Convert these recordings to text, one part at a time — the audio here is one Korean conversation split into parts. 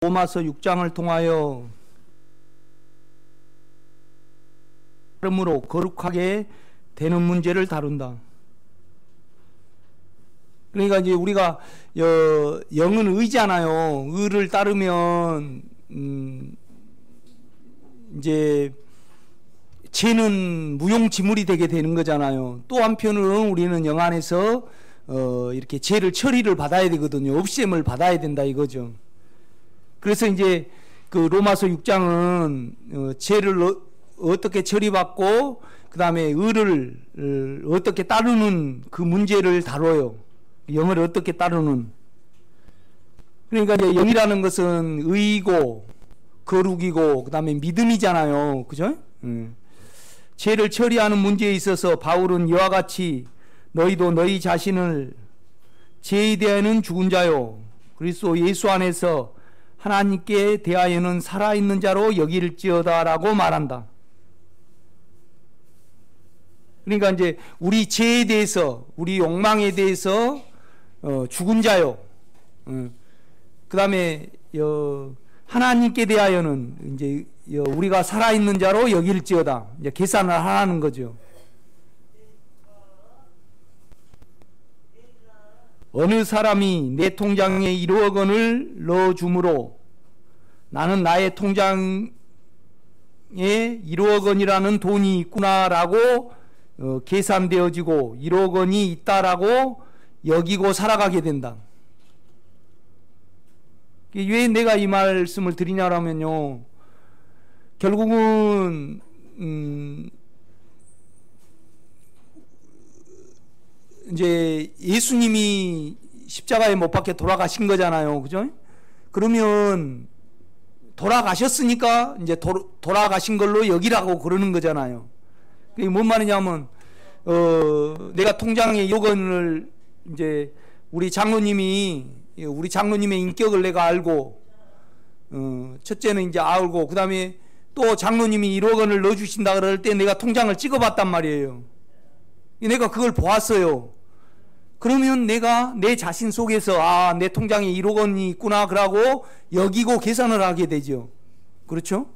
로마서 6장을 통하여 발음으로 거룩하게 되는 문제를 다룬다. 그러니까 이제 우리가 영은 의잖아요. 의를 따르면 이제 죄는 무용지물이 되게 되는 거잖아요. 또 한편으로는 우리는 영 안에서 이렇게 죄를 처리를 받아야 되거든요. 없앰을 받아야 된다 이거죠. 그래서 이제 그 로마서 6장은 죄를 어떻게 처리받고 그 다음에 의를 어떻게 따르는 그 문제를 다뤄요. 영을 어떻게 따르는. 그러니까 이제 영이라는 것은 의이고 거룩이고 그 다음에 믿음이잖아요. 그죠? 죄를 처리하는 문제에 있어서 바울은 이와 같이 너희도 너희 자신을 죄에 대하여는 죽은 자요 그리스도 예수 안에서 하나님께 대하여는 살아있는 자로 여길지어다 라고 말한다. 그러니까 이제 우리 죄에 대해서 우리 욕망에 대해서 죽은 자요 그 다음에 하나님께 대하여는 이제 우리가 살아있는 자로 여길지어다 이제 계산을 하라는 거죠. 어느 사람이 내 통장에 1억 원을 넣어주므로 나는 나의 통장에 1억 원이라는 돈이 있구나라고 계산되어지고 1억 원이 있다라고 여기고 살아가게 된다. 왜 내가 이 말씀을 드리냐면요. 결국은 이제 예수님이 십자가에 못 박혀 돌아가신 거잖아요. 그죠? 그러면 돌아가셨으니까 이제 돌아가신 걸로 여기라고 그러는 거잖아요. 그게 뭔 말이냐면 내가 통장에 1억 원을 이제 우리 장로님의 인격을 내가 알고 첫째는 이제 알고 그 다음에 또 장로님이 1억 원을 넣어주신다 그럴 때 내가 통장을 찍어봤단 말이에요. 내가 그걸 보았어요. 그러면 내가 내 자신 속에서 내 통장에 1억 원이 있구나 그러고 여기고 계산을 하게 되죠. 그렇죠?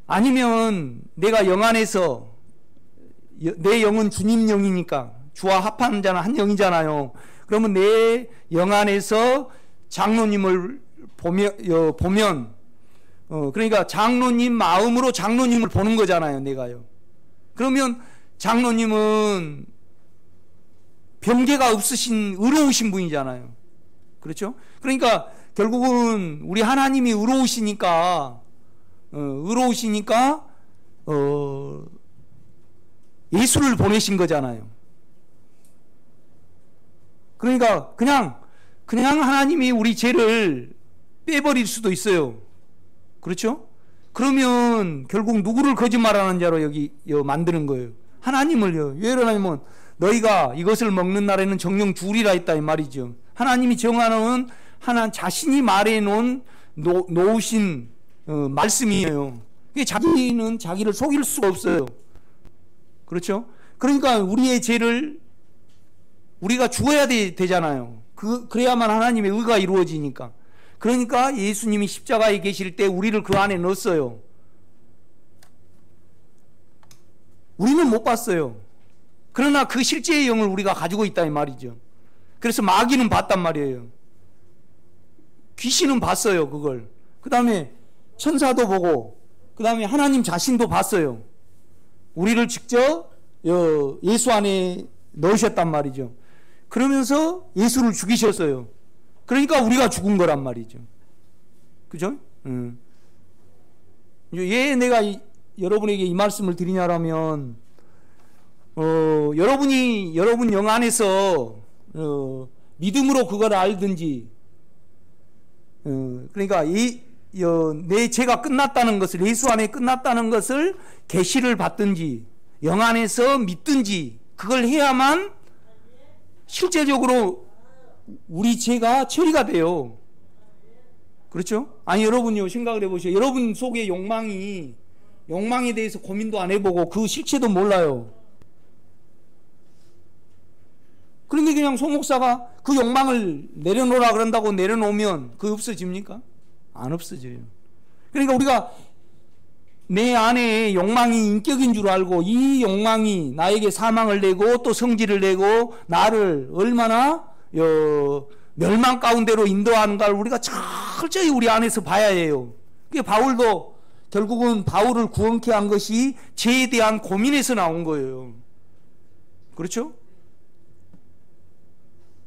아니면 내가 영 안에서 내 영은 주님 영이니까 주와 합한 자는 한 영이잖아요. 그러면 내 영 안에서 장로님을 보면 그러니까 장로님 마음으로 장로님을 보는 거잖아요. 내가요. 그러면 장로님은 병개가 없으신 의로우신 분이잖아요. 그렇죠? 그러니까 결국은 우리 하나님이 의로우시니까 예수를 보내신 거잖아요. 그러니까 그냥 하나님이 우리 죄를 빼버릴 수도 있어요. 그렇죠? 그러면 결국 누구를 거짓말하는 자로 여기 만드는 거예요? 하나님을요. 왜 그러냐면 너희가 이것을 먹는 날에는 정령 죽으리라 했다 이 말이죠. 하나님이 정하는 하나 자신이 말해놓은 놓으신 말씀이에요. 자기는 자기를 속일 수가 없어요. 그렇죠? 그러니까 우리의 죄를 우리가 죽어야 되잖아요. 그래야만 하나님의 의가 이루어지니까. 그러니까 예수님이 십자가에 계실 때 우리를 그 안에 넣었어요. 우리는 못 봤어요. 그러나 그 실제의 영을 우리가 가지고 있다 이 말이죠. 그래서 마귀는 봤단 말이에요. 귀신은 봤어요. 그걸. 그 다음에 천사도 보고 그 다음에 하나님 자신도 봤어요. 우리를 직접 예수 안에 넣으셨단 말이죠. 그러면서 예수를 죽이셨어요. 그러니까 우리가 죽은 거란 말이죠. 그죠? 왜 내가 여러분에게 이 말씀을 드리냐라면 여러분 영 안에서 믿음으로 그걸 알든지 그러니까 내 죄가 끝났다는 것을 예수 안에 끝났다는 것을 계시를 받든지 영 안에서 믿든지 그걸 해야만 실제적으로 우리 죄가 처리가 돼요. 그렇죠? 아니 여러분요 생각을 해보세요. 여러분 속에 욕망에 대해서 고민도 안 해보고 그 실체도 몰라요. 그러니까 그냥 소 목사가 그 욕망을 내려놓으라 그런다고 내려놓으면 그게 없어집니까? 안 없어져요. 그러니까 우리가 내 안에 욕망이 인격인 줄 알고 이 욕망이 나에게 사망을 내고 또 성질을 내고 나를 얼마나 멸망 가운데로 인도하는가를 우리가 철저히 우리 안에서 봐야 해요. 그게 바울도 결국은 바울을 구원케 한 것이 죄에 대한 고민에서 나온 거예요. 그렇죠?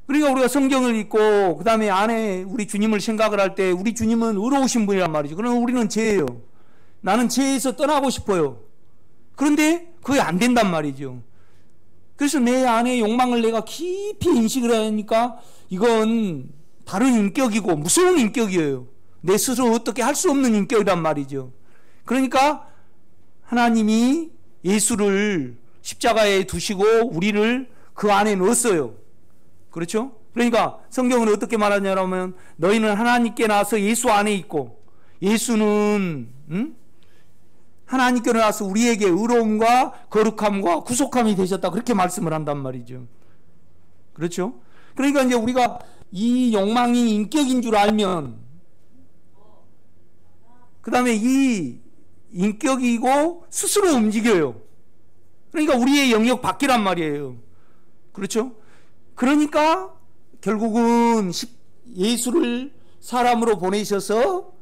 그러니까 우리가 성경을 읽고 그 다음에 안에 우리 주님을 생각을 할 때 우리 주님은 의로우신 분이란 말이죠. 그러면 우리는 죄예요. 나는 죄에서 떠나고 싶어요. 그런데 그게 안 된단 말이죠. 그래서 내 안의 욕망을 내가 깊이 인식을 하니까 이건 다른 인격이고 무서운 인격이에요. 내 스스로 어떻게 할 수 없는 인격이란 말이죠. 그러니까 하나님이 예수를 십자가에 두시고 우리를 그 안에 넣었어요. 그렇죠? 그러니까 성경은 어떻게 말하냐면 너희는 하나님께 나서 예수 안에 있고 예수는 하나님께 나서 우리에게 의로움과 거룩함과 구속함이 되셨다. 그렇게 말씀을 한단 말이죠. 그렇죠? 그러니까 이제 우리가 이 욕망이 인격인 줄 알면 그 다음에 이 인격이고 스스로 움직여요. 그러니까 우리의 영역 밖이란 말이에요. 그렇죠? 그러니까 결국은 예수를 사람으로 보내셔서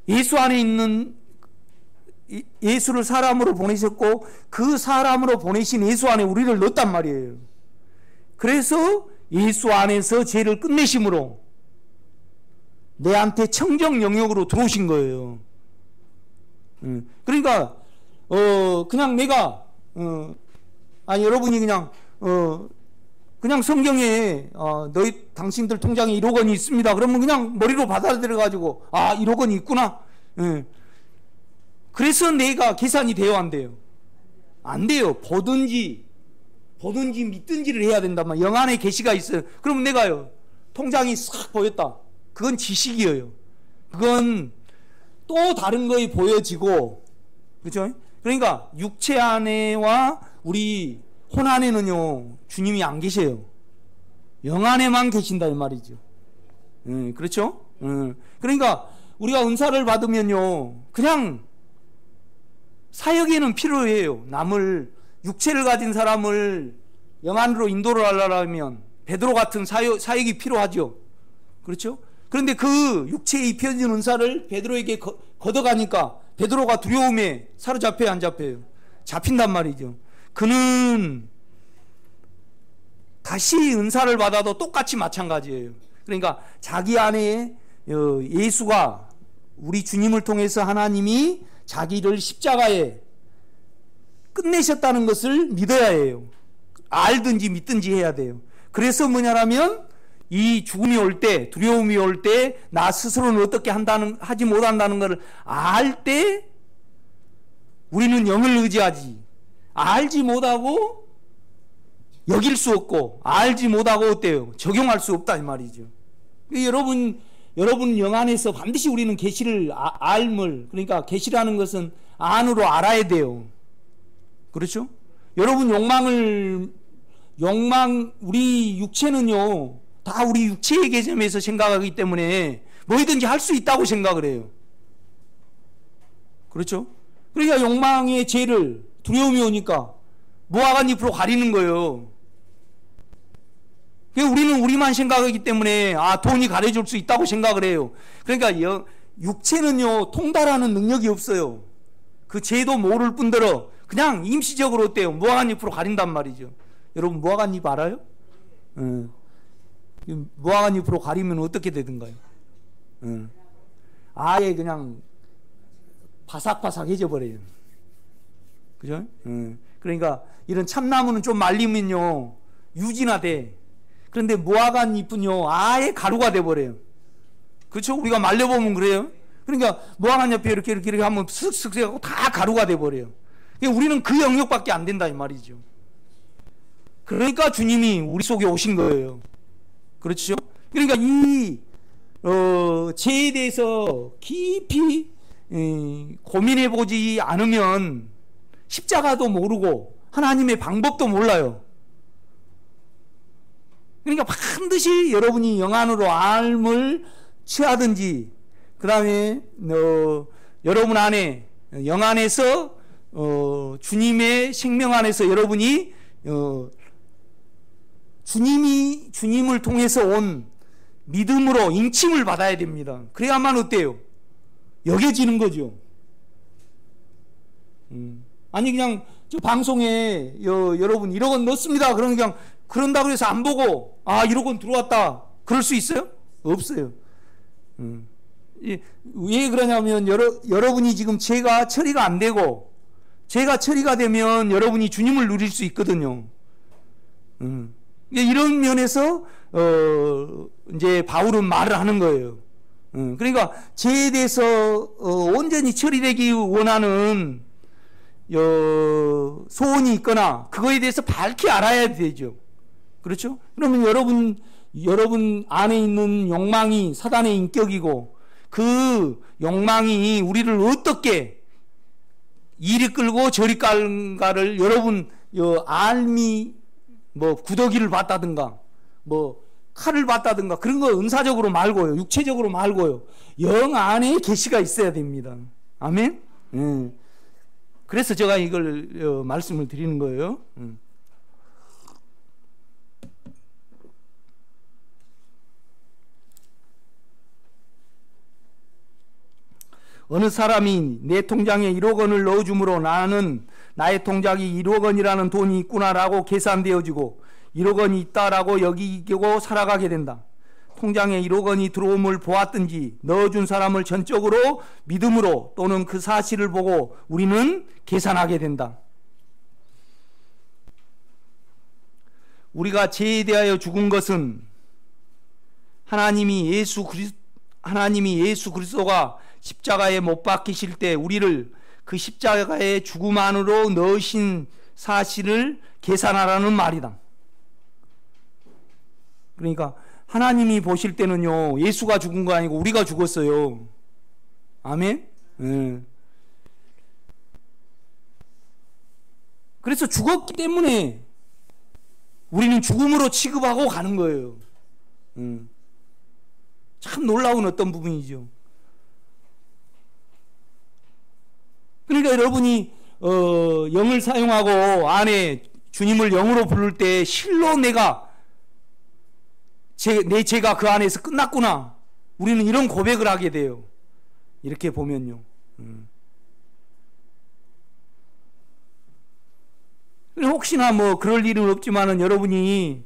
예수 안에 있는 예수를 사람으로 보내셨고 그 사람으로 보내신 예수 안에 우리를 넣었단 말이에요. 그래서 예수 안에서 죄를 끝내심으로 내한테 청정 영역으로 들어오신 거예요. 그러니까 그냥 내가 여러분이 그냥 성경에 너희 당신들 통장에 1억 원이 있습니다. 그러면 그냥 머리로 받아들여 가지고 1억 원이 있구나. 그래서 내가 계산이 돼요, 안 돼요? 안 돼요. 보든지 믿든지를 해야 된단 말이에요. 영 안에 계시가 있어요. 그러면 내가요 통장이 싹 보였다. 그건 지식이에요. 그건 또 다른 거에 보여지고, 그렇죠? 그러니까 육체 안에와 우리 혼 안에는요 주님이 안 계세요. 영 안에만 계신다 이 말이죠. 그렇죠? 그러니까 우리가 은사를 받으면요 그냥 사역에는 필요해요. 남을 육체를 가진 사람을 영 안으로 인도를 하려면 베드로 같은 사역이 필요하죠. 그렇죠? 그런데 그 육체에 입혀진 은사를 베드로에게 걷어가니까 베드로가 두려움에 사로잡혀요, 안 잡혀요? 잡힌단 말이죠. 그는 다시 은사를 받아도 똑같이 마찬가지예요. 그러니까 자기 안에 예수가 우리 주님을 통해서 하나님이 자기를 십자가에 끝내셨다는 것을 믿어야 해요. 알든지 믿든지 해야 돼요. 그래서 뭐냐면 이 죽음이 올 때, 두려움이 올 때 나 스스로는 어떻게 하지 못한다는 것을 알 때 우리는 영을 의지하지. 알지 못하고 여길 수 없고 알지 못하고 어때요? 적용할 수 없다 이 말이죠. 여러분 영 안에서 반드시 우리는 계시를 알물, 그러니까 계시라는 것은 안으로 알아야 돼요. 그렇죠? 여러분 우리 육체는요 다 우리 육체의 개념에서 생각하기 때문에 뭐든지 할 수 있다고 생각을 해요. 그렇죠? 그러니까 욕망의 죄를 두려움이 오니까 무화과 잎으로 가리는 거예요. 우리는 우리만 생각하기 때문에 돈이 가려줄 수 있다고 생각을 해요. 그러니까 육체는요 통달하는 능력이 없어요. 그 죄도 모를 뿐더러 그냥 임시적으로 어때요? 무화과 잎으로 가린단 말이죠. 여러분 무화과 잎 알아요? 무화과 잎으로 가리면 어떻게 되든가요? 아예 그냥 바삭바삭해져 버려요. 그죠? 그러니까 이런 참나무는 좀 말리면요 유지나 돼. 그런데 무화과 잎은요 아예 가루가 돼 버려요. 그렇죠? 우리가 말려보면 그래요. 그러니까 무화과 잎에 이렇게 하면 슥슥 해갖고 다 가루가 돼 버려요. 그러니까 우리는 그 영역밖에 안 된다 이 말이죠. 그러니까 주님이 우리 속에 오신 거예요. 그렇죠? 그러니까 이 죄에 대해서 깊이 고민해보지 않으면 십자가도 모르고 하나님의 방법도 몰라요. 그러니까 반드시 여러분이 영안으로 알을 취하든지, 그 다음에 여러분 안에 영안에서 주님의 생명 안에서 여러분이 주님을 통해서 온 믿음으로 인침을 받아야 됩니다. 그래야만 어때요? 여겨지는 거죠. 아니 그냥 저 방송에 여러분 1억 원 넣었습니다. 그러면 그냥 그런다고 해서 안 보고 1억 원 들어왔다 그럴 수 있어요? 없어요. 왜 그러냐면 여러분이 지금 죄가 처리가 안 되고, 죄가 처리가 되면 여러분이 주님을 누릴 수 있거든요. 이런 면에서 이제 바울은 말을 하는 거예요. 그러니까 죄에 대해서 온전히 처리되기 원하는 소원이 있거나 그거에 대해서 밝히 알아야 되죠. 그렇죠? 그러면 여러분 안에 있는 욕망이 사단의 인격이고, 그 욕망이 우리를 어떻게 이리 끌고 저리 깔는가를 여러분 알미 구더기를 봤다든가 칼을 봤다든가 그런 거 은사적으로 말고요, 육체적으로 말고요, 영 안에 계시가 있어야 됩니다. 아멘. 그래서 제가 이걸 말씀을 드리는 거예요. 어느 사람이 내 통장에 1억 원을 넣어주므로 나는 나의 통장에 1억 원이라는 돈이 있구나라고 계산되어지고 1억 원이 있다라고 여기고 살아가게 된다. 통장에 1억 원이 들어옴을 보았든지 넣어준 사람을 전적으로 믿음으로 또는 그 사실을 보고 우리는 계산하게 된다. 우리가 죄에 대하여 죽은 것은 하나님이 예수 그리스도가 십자가에 못 박히실 때 우리를 그 십자가의 죽음 안으로 넣으신 사실을 계산하라는 말이다. 그러니까 하나님이 보실 때는요, 예수가 죽은 거 아니고 우리가 죽었어요. 아멘? 그래서 죽었기 때문에 우리는 죽음으로 취급하고 가는 거예요. 참 놀라운 어떤 부분이죠. 그러니까 여러분이 영을 사용하고 안에 주님을 영으로 부를 때 실로 내 죄가 그 안에서 끝났구나, 우리는 이런 고백을 하게 돼요. 이렇게 보면요. 혹시나 그럴 일은 없지만은 여러분이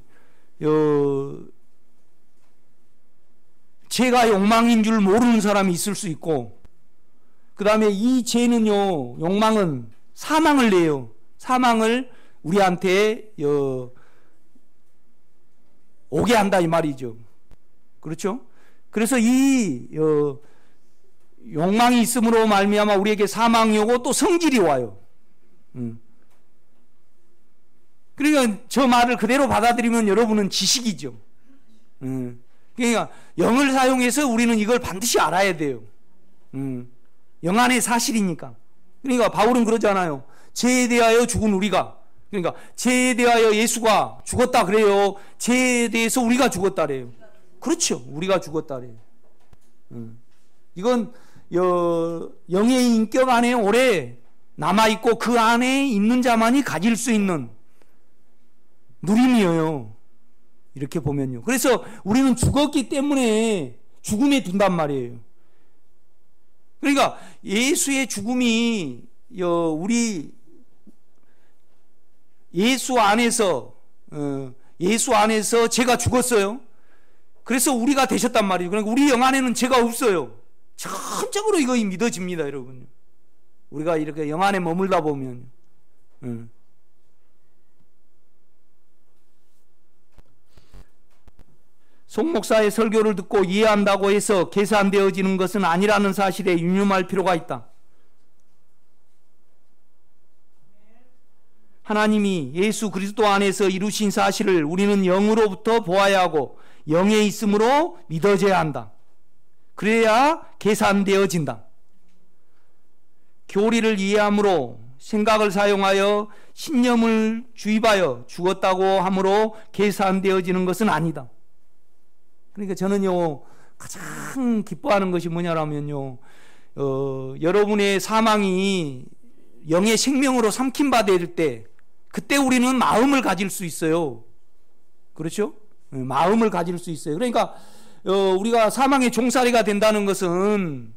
죄가 욕망인 줄 모르는 사람이 있을 수 있고, 그 다음에 이 죄는요, 욕망은 사망을 내요. 사망을 우리한테 오게 한다 이 말이죠. 그렇죠? 그래서 이 욕망이 있음으로 말미암아 우리에게 사망이 오고 또 성질이 와요. 그러니까 저 말을 그대로 받아들이면 여러분은 지식이죠. 그러니까 영을 사용해서 우리는 이걸 반드시 알아야 돼요. 영안의 사실이니까. 그러니까 바울은 그러잖아요. 죄에 대하여 죽은 우리가, 그러니까 죄에 대하여 예수가 죽었다 그래요. 죄에 대해서 우리가 죽었다 그래요. 그렇죠. 우리가 죽었다 그래요. 이건 영의 인격 안에 오래 남아있고 그 안에 있는 자만이 가질 수 있는 누림이에요. 이렇게 보면요. 그래서 우리는 죽었기 때문에 죽음에 둔단 말이에요. 그러니까 예수의 죽음이 우리 예수 안에서 죄가 죽었어요. 그래서 우리가 되셨단 말이에요. 그러니까 우리 영 안에는 죄가 없어요. 전적으로 이거 믿어집니다, 여러분. 우리가 이렇게 영 안에 머물다 보면. 송 목사의 설교를 듣고 이해한다고 해서 계산되어지는 것은 아니라는 사실에 유념할 필요가 있다. 하나님이 예수 그리스도 안에서 이루신 사실을 우리는 영으로부터 보아야 하고 영에 있음으로 믿어져야 한다. 그래야 계산되어진다. 교리를 이해함으로 생각을 사용하여 신념을 주입하여 죽었다고 함으로 계산되어지는 것은 아니다. 그러니까 저는요, 가장 기뻐하는 것이 뭐냐면요, 여러분의 사망이 영의 생명으로 삼킴받을 때, 그때 우리는 마음을 가질 수 있어요. 그렇죠? 마음을 가질 수 있어요. 그러니까 우리가 사망의 종살이가 된다는 것은,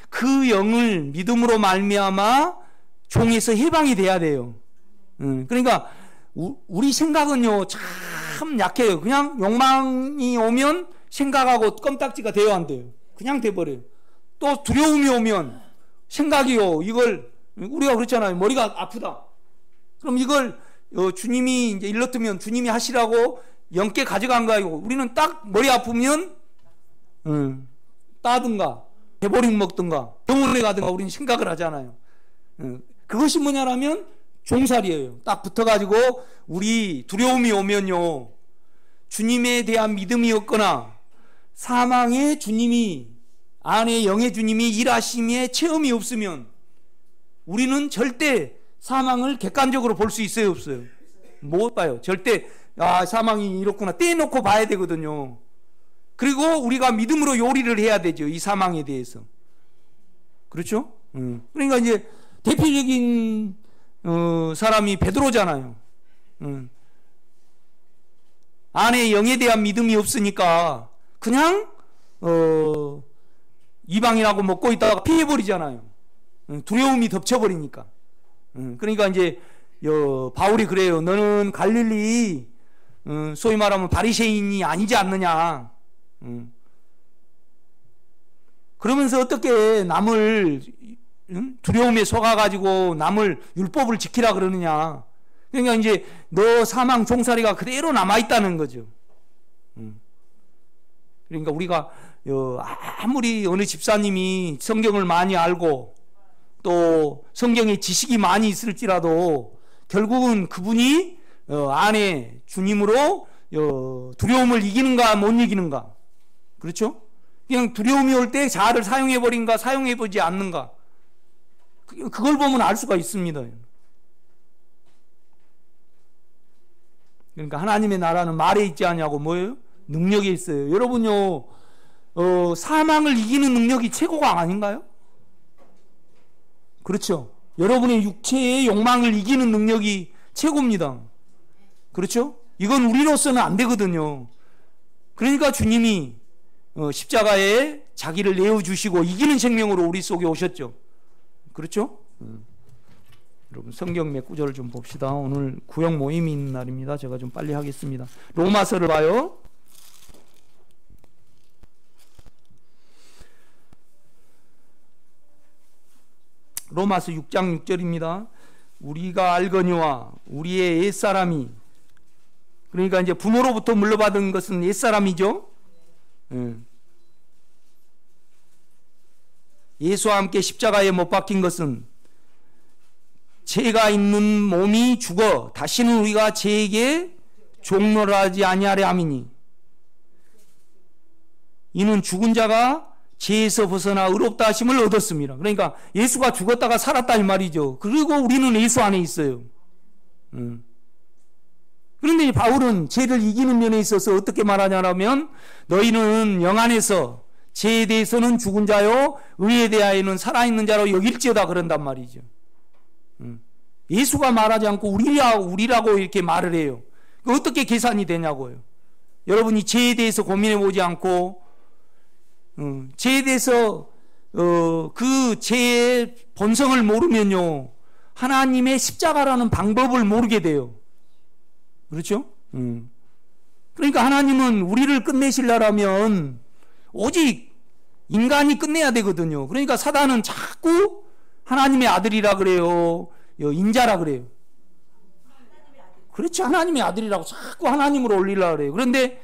그 영을 믿음으로 말미암아 종에서 해방이 돼야 돼요. 그러니까 우리 생각은요 참 약해요. 그냥 욕망이 오면 생각하고 껌딱지가 돼요, 안 돼요? 그냥 돼버려요. 또 두려움이 오면 생각이요, 이걸 우리가 그렇잖아요. 머리가 아프다. 그럼 이걸 주님이 이제 일러뜨면 주님이 하시라고 영께 가져간 거예요. 우리는 딱 머리 아프면 따든가 해버링 먹든가 병원에 가든가 우리는 생각을 하잖아요. 그것이 뭐냐라면 종살이에요. 딱 붙어가지고 우리 두려움이 오면요, 주님에 대한 믿음이 없거나 사망에 주님이, 안에 영의 주님이 일하심에 체험이 없으면 우리는 절대 사망을 객관적으로 볼 수 있어요, 없어요? 못 봐요. 절대 사망이 이렇구나 떼놓고 봐야 되거든요. 그리고 우리가 믿음으로 요리를 해야 되죠, 이 사망에 대해서. 그렇죠? 그러니까 이제 대표적인 사람이 베드로잖아요. 안에 영에 대한 믿음이 없으니까 그냥 이방인하고 먹고 있다가 피해버리잖아요. 두려움이 덮쳐버리니까. 그러니까 이제 바울이 그래요. 너는 갈릴리 소위 말하면 바리새인이 아니지 않느냐. 그러면서 어떻게 남을 두려움에 속아가지고 남을 율법을 지키라 그러느냐. 그러니까 이제 너 사망 종살이가 그대로 남아있다는 거죠. 그러니까 우리가 아무리 어느 집사님이 성경을 많이 알고 또 성경에 지식이 많이 있을지라도 결국은 그분이 안에 주님으로 두려움을 이기는가 못 이기는가. 그렇죠? 그냥 두려움이 올 때 자아를 사용해버린가 사용해보지 않는가, 그걸 보면 알 수가 있습니다. 그러니까 하나님의 나라는 말에 있지 않냐고, 뭐예요? 능력에 있어요. 여러분요, 사망을 이기는 능력이 최고가 아닌가요? 그렇죠? 여러분의 육체의 욕망을 이기는 능력이 최고입니다. 그렇죠? 이건 우리로서는 안 되거든요. 그러니까 주님이 십자가에 자기를 내어주시고 이기는 생명으로 우리 속에 오셨죠. 그렇죠? 여러분 성경 몇 구절을 좀 봅시다. 오늘 구역 모임이 있는 날입니다. 제가 좀 빨리 하겠습니다. 로마서를 봐요. 로마서 6장 6절입니다. 우리가 알거니와 우리의 옛사람이, 그러니까 이제 부모로부터 물려받은 것은 옛사람이죠. 예수와 함께 십자가에 못 박힌 것은 죄가 있는 몸이 죽어 다시는 우리가 죄에게 종노하지 아니하려 함이니, 이는 죽은 자가 죄에서 벗어나 의롭다 하심을 얻었습니다. 그러니까 예수가 죽었다가 살았다 이 말이죠. 그리고 우리는 예수 안에 있어요. 그런데 바울은 죄를 이기는 면에 있어서 어떻게 말하냐면, 너희는 영 안에서 죄에 대해서는 죽은 자요 의에 대하여는 살아있는 자로 여길지어다 그런단 말이죠. 예수가 말하지 않고 우리라고 이렇게 말을 해요. 어떻게 계산이 되냐고요. 여러분이 죄에 대해서 고민해 보지 않고 죄에 대해서 그 죄의 본성을 모르면요, 하나님의 십자가라는 방법을 모르게 돼요. 그렇죠? 그러니까 하나님은 우리를 끝내시려면 오직 인간이 끝내야 되거든요. 그러니까 사단은 자꾸 하나님의 아들이라 그래요, 인자라 그래요. 그렇죠. 하나님의 아들이라고 자꾸 하나님으로 올리려고 그래요. 그런데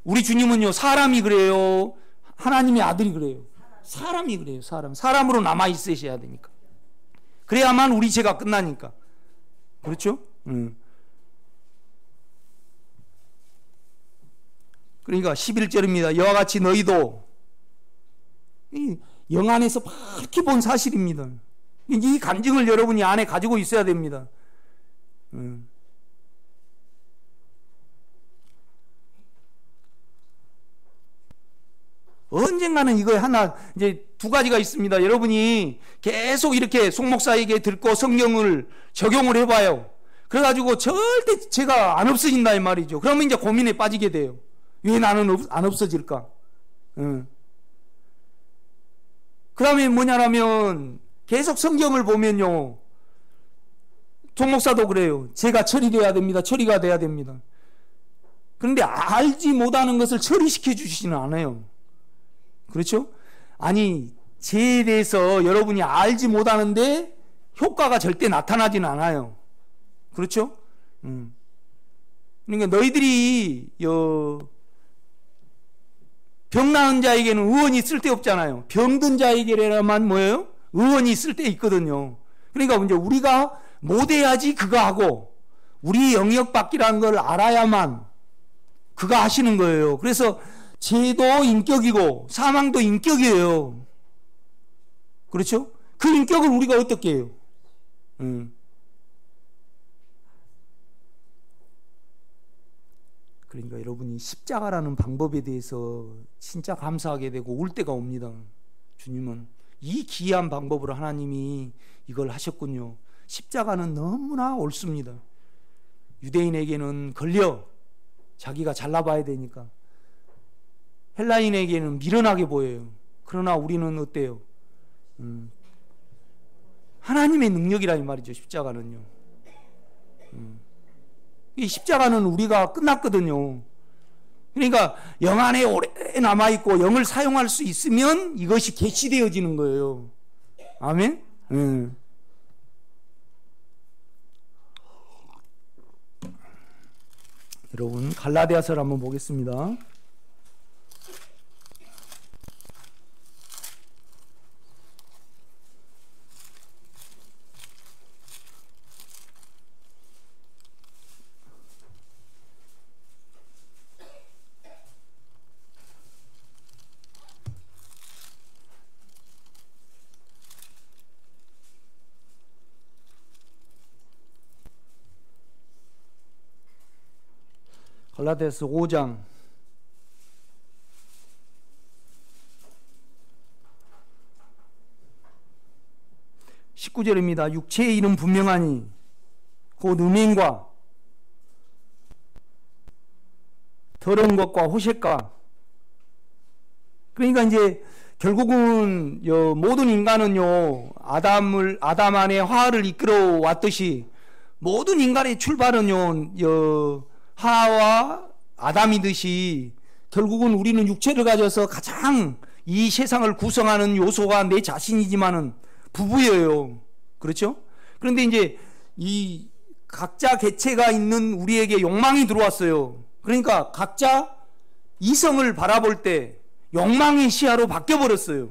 우리 주님은요, 사람이 그래요, 하나님의 아들이 그래요. 사람이 그래요. 사람으로 남아 있으셔야 되니까. 그래야만 우리 죄가 끝나니까. 그렇죠? 그러니까 11절입니다. 이와 같이 너희도, 영 안에서 밝히 본 사실입니다. 이 간증을 여러분이 안에 가지고 있어야 됩니다. 언젠가는 이거 하나, 이제 두 가지가 있습니다. 여러분이 계속 이렇게 송 목사에게 듣고 성경을 적용을 해봐요. 그래가지고 절대 죄가 안 없어진다 이 말이죠. 그러면 이제 고민에 빠지게 돼요. 왜 나는 안 없어질까? 그 다음에 뭐냐면 계속 성경을 보면요, 송 목사도 그래요. 죄가 처리돼야 됩니다. 처리가 돼야 됩니다. 그런데 알지 못하는 것을 처리시켜 주시지는 않아요. 그렇죠? 아니, 죄에 대해서 여러분이 알지 못하는데 효과가 절대 나타나지는 않아요. 그렇죠? 그러니까 너희들이 병 나은 자에게는 의원이 쓸데없잖아요. 병든 자에게라만 뭐예요? 의원이 쓸데 있거든요. 그러니까 이제 우리가 못해야지 그거 하고 우리 영역 밖이라는 걸 알아야만 그거 하시는 거예요. 그래서 죄도 인격이고 사망도 인격이에요. 그렇죠? 그 인격을 우리가 어떻게 해요? 그러니까 여러분이 십자가라는 방법에 대해서 진짜 감사하게 되고 올 때가 옵니다. 주님은 이 기이한 방법으로 하나님이 이걸 하셨군요. 십자가는 너무나 옳습니다. 유대인에게는 걸려 자기가 잘나봐야 되니까, 헬라인에게는 미련하게 보여요. 그러나 우리는 어때요? 하나님의 능력이라 이 말이죠. 십자가는요. 이 십자가는 우리가 끝났거든요. 그러니까 영 안에 오래 남아있고 영을 사용할 수 있으면 이것이 계시되어지는 거예요. 아멘? 여러분 갈라디아서를 한번 보겠습니다. 갈라디아서 5장 19절입니다. 육체의 일은 분명하니 곧 음행과 더러운 것과 호색과, 그러니까 이제 결국은 모든 인간은요, 아담 안에 화를 이끌어 왔듯이 모든 인간의 출발은요, 하와 아담이듯이 결국은 우리는 육체를 가져서 가장 이 세상을 구성하는 요소가 내 자신이지만은 부부예요. 그렇죠? 그런데 이제 이 각자 개체가 있는 우리에게 욕망이 들어왔어요. 그러니까 각자 이성을 바라볼 때 욕망의 시야로 바뀌어버렸어요.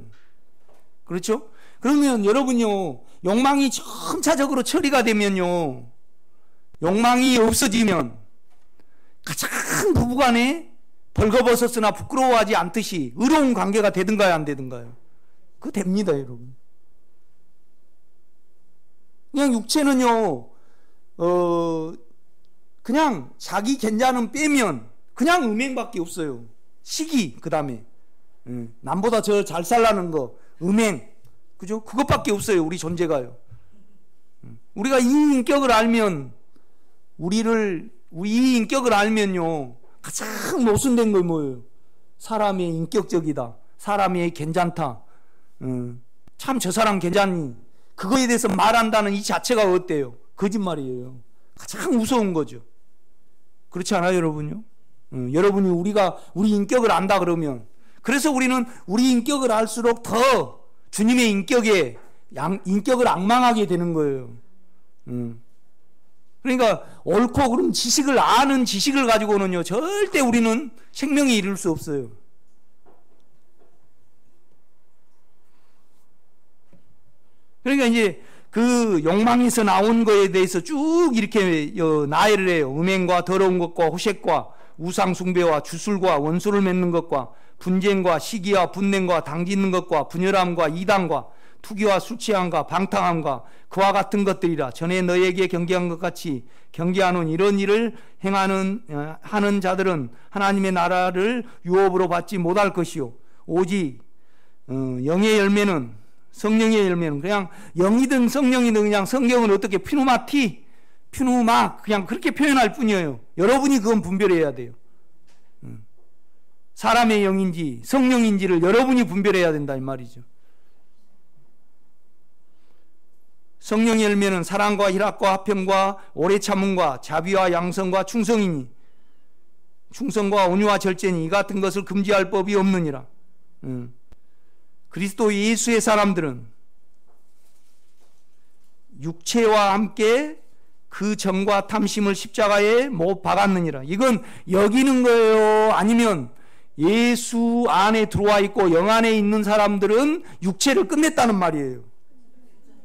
그렇죠? 그러면 여러분요, 욕망이 점차적으로 처리가 되면요, 욕망이 없어지면 가장 부부간에 벌거벗었으나 부끄러워하지 않듯이 의로운 관계가 되든가요, 안 되든가요? 그거 됩니다, 여러분. 그냥 육체는요, 그냥 자기 견자는 빼면 그냥 음행밖에 없어요. 시기, 그 다음에 남보다 저 잘 살라는 거, 음행, 그죠? 그것밖에 없어요, 우리 존재가요. 우리가 이 인격을 알면, 이 인격을 알면요, 가장 모순된 건 뭐예요? 사람이 인격적이다, 사람이 괜찮다, 참 저 사람 괜찮니, 그거에 대해서 말한다는 이 자체가 어때요? 거짓말이에요. 가장 무서운 거죠. 그렇지 않아요, 여러분요? 여러분이 우리 인격을 안다 그러면, 그래서 우리는 우리 인격을 알수록 더 주님의 인격을 앙망하게 되는 거예요. 그러니까 옳고 그른 지식을 아는 지식을 가지고는요, 절대 우리는 생명에 이를 수 없어요. 그러니까 이제 그 욕망에서 나온 거에 대해서 쭉 이렇게 나열을 해요. 음행과 더러운 것과 호색과 우상 숭배와 주술과 원수를 맺는 것과 분쟁과 시기와 분냉과 당짓는 것과 분열함과 이단과 투기와 술 취함과 방탕함과 그와 같은 것들이라. 전에 너에게 경계한 것 같이 경계하는 이런 일을 하는 자들은 하나님의 나라를 유업으로 받지 못할 것이요 오직 영의 열매는, 성령의 열매는, 그냥 영이든 성령이든 그냥 성경은 어떻게 피누마 그냥 그렇게 표현할 뿐이에요. 여러분이 그건 분별해야 돼요. 사람의 영인지 성령인지를 여러분이 분별해야 된다 이 말이죠. 성령의 열매는 사랑과 희락과 화평과 오래 참음과 자비와 양성과 충성이니 충성과 온유와 절제니 이 같은 것을 금지할 법이 없느니라. 그리스도 예수의 사람들은 육체와 함께 그 정과 탐심을 십자가에 못 박았느니라. 이건 여기는 거예요? 아니면 예수 안에 들어와 있고 영 안에 있는 사람들은 육체를 끝냈다는 말이에요?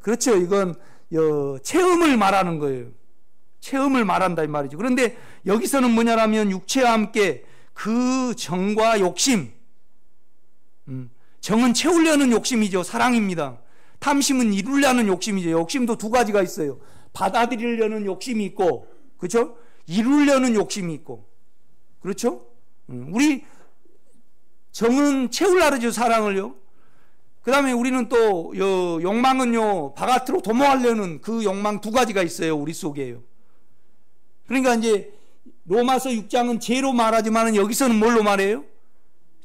그렇죠. 이건 체험을 말하는 거예요. 체험을 말한다 이 말이죠. 그런데 여기서는 뭐냐라면 육체와 함께 그 정과 욕심, 정은 채우려는 욕심이죠. 사랑입니다. 탐심은 이루려는 욕심이죠. 욕심도 두 가지가 있어요. 받아들이려는 욕심이 있고, 그렇죠? 이루려는 욕심이 있고, 그렇죠? 우리 정은 채우려 그러죠. 사랑을요. 그 다음에 우리는 또 욕망은요, 바깥으로 도모하려는 그 욕망 두 가지가 있어요. 우리 속에요. 그러니까 이제 로마서 6장은 죄로 말하지만 여기서는 뭘로 말해요?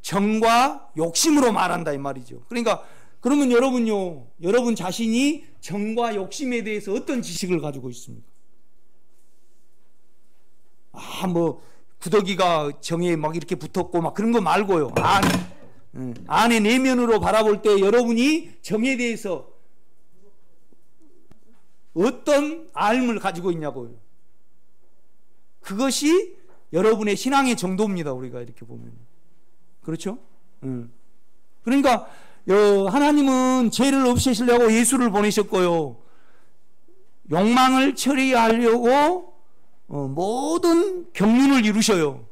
정과 욕심으로 말한다 이 말이죠. 그러니까 그러면 여러분요, 여러분 자신이 정과 욕심에 대해서 어떤 지식을 가지고 있습니까? 구더기가 정에 막 이렇게 붙었고 막 그런 거 말고요. 안에 내면으로 바라볼 때 여러분이 정에 대해서 어떤 알을 가지고 있냐고요. 그것이 여러분의 신앙의 정도입니다. 우리가 이렇게 보면. 그렇죠? 그러니까 하나님은 죄를 없애시려고 예수를 보내셨고요. 욕망을 처리하려고 모든 경륜을 이루셔요.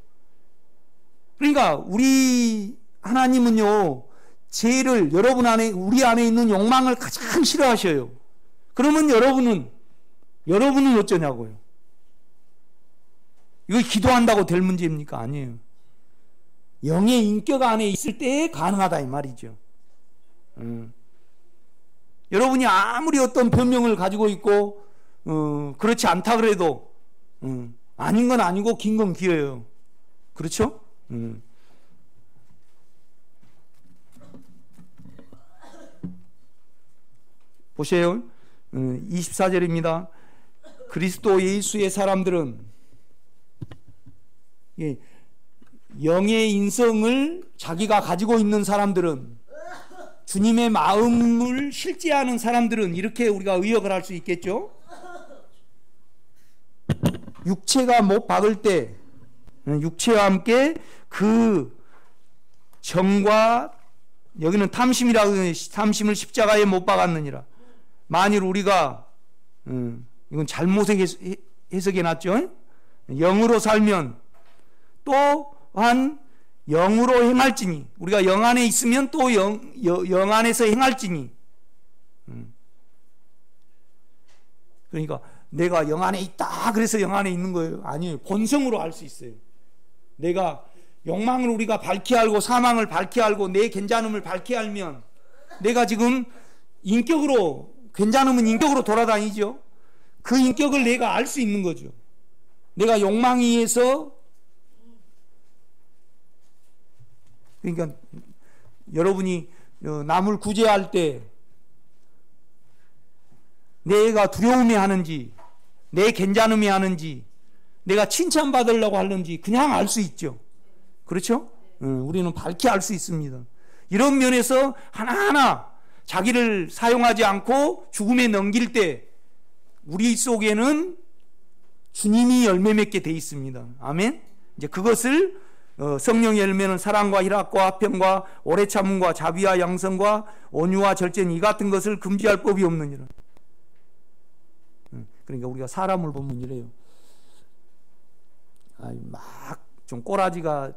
그러니까 우리 하나님은요, 죄를 여러분 안에, 우리 안에 있는 욕망을 가장 싫어하셔요. 그러면 여러분은 어쩌냐고요? 이거 기도한다고 될 문제입니까? 아니에요. 영의 인격 안에 있을 때 가능하다 이 말이죠. 여러분이 아무리 어떤 변명을 가지고 있고 그렇지 않다 그래도 아닌 건 아니고 긴 건 길어요. 그렇죠? 보세요. 24절입니다. 그리스도 예수의 사람들은 영의 인성을 자기가 가지고 있는 사람들은, 주님의 마음을 실제하는 사람들은, 이렇게 우리가 의역을 할 수 있겠죠. 육체가 못 박을 때 육체와 함께 그 정과, 여기는 탐심이라고 하는 탐심을 십자가에 못 박았느니라. 만일 우리가 이건 잘못 해석해 놨죠. 영으로 살면 또한 영으로 행할지니, 우리가 영 안에 있으면 또 영 안에서 행할지니. 그러니까 내가 영 안에 있다 그래서 영 안에 있는 거예요? 아니에요. 본성으로 알 수 있어요. 내가 욕망을 우리가 밝히 알고 사망을 밝히 알고 내 괜찮음을 밝히 알면 내가 지금 인격으로, 괜찮으면 인격으로 돌아다니죠. 그 인격을 내가 알 수 있는 거죠. 내가 욕망에 의해서, 그러니까 여러분이 남을 구제할 때 내가 두려움이 하는지, 내 괜찮음이 하는지, 내가 칭찬받으려고 하는지 그냥 알 수 있죠. 그렇죠? 우리는 밝히 알 수 있습니다. 이런 면에서 하나하나 자기를 사용하지 않고 죽음에 넘길 때 우리 속에는 주님이 열매 맺게 돼 있습니다. 아멘. 이제 그것을 성령의 열매는 사랑과 희락과 화평과 오래 참음과 자비와 양성과 온유와 절제는 이 같은 것을 금지할 법이 없느니라. 그러니까 우리가 사람을 보면 이래요. 막 좀 꼬라지가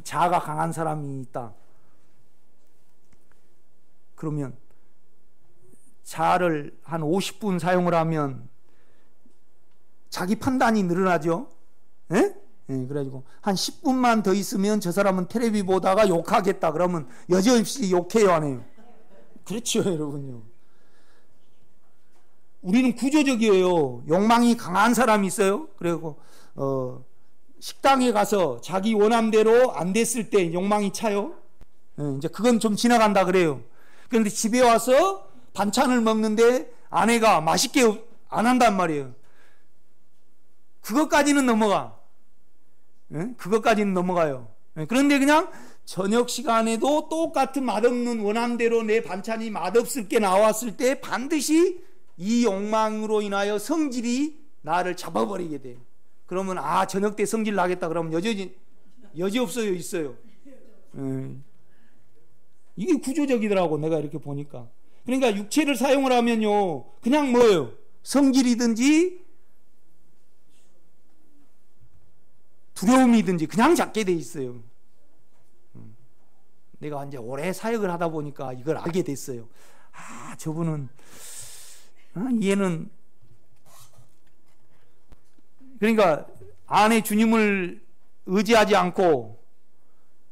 자아가 강한 사람이 있다. 그러면 자아를 한 50분 사용을 하면 자기 판단이 늘어나죠. 예? 예, 그래가지고 한 10분만 더 있으면 저 사람은 텔레비 보다가 욕하겠다. 그러면 여지없이 욕해요, 안 해요? 그렇죠, 여러분요. 우리는 구조적이에요. 욕망이 강한 사람이 있어요. 그리고 식당에 가서 자기 원함대로 안 됐을 때 욕망이 차요. 예, 이제 그건 좀 지나간다 그래요. 그런데 집에 와서 반찬을 먹는데 아내가 맛있게 안 한단 말이에요. 그것까지는 넘어가. 예? 그것까지는 넘어가요. 예, 그런데 그냥 저녁 시간에도 똑같은 맛없는 원함대로 내 반찬이 맛없을 게 나왔을 때 반드시 이 욕망으로 인하여 성질이 나를 잡아버리게 돼요. 그러면 저녁 때 성질 나겠다 그러면 여지 없어요, 있어요. 예. 이게 구조적이더라고, 내가 이렇게 보니까. 그러니까 육체를 사용을 하면요, 그냥 뭐예요? 성질이든지 두려움이든지 그냥 잡게 돼 있어요. 내가 이제 오래 사역을 하다 보니까 이걸 알게 됐어요. 저분은 얘는 그러니까 안에 주님을 의지하지 않고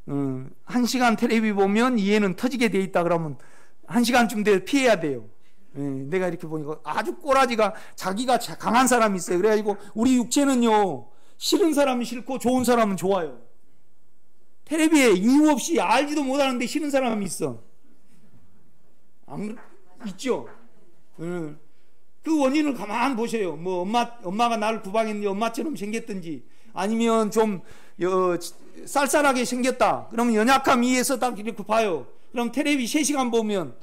1시간 텔레비 보면 얘는 터지게 돼 있다 그러면 1시간쯤 돼 피해야 돼요. 내가 이렇게 보니까 아주 꼬라지가 자기가 강한 사람이 있어요. 그래가지고 우리 육체는요, 싫은 사람은 싫고 좋은 사람은 좋아요. 텔레비에 이유 없이 알지도 못하는데 싫은 사람이 있어. 있죠. 그 원인을 가만 보세요. 뭐 엄마가 나를 구박했는지 엄마처럼 생겼든지, 아니면 좀 쌀쌀하게 생겼다. 그러면 연약함 이해해서 딱 이렇게 봐요. 그럼 텔레비 3시간 보면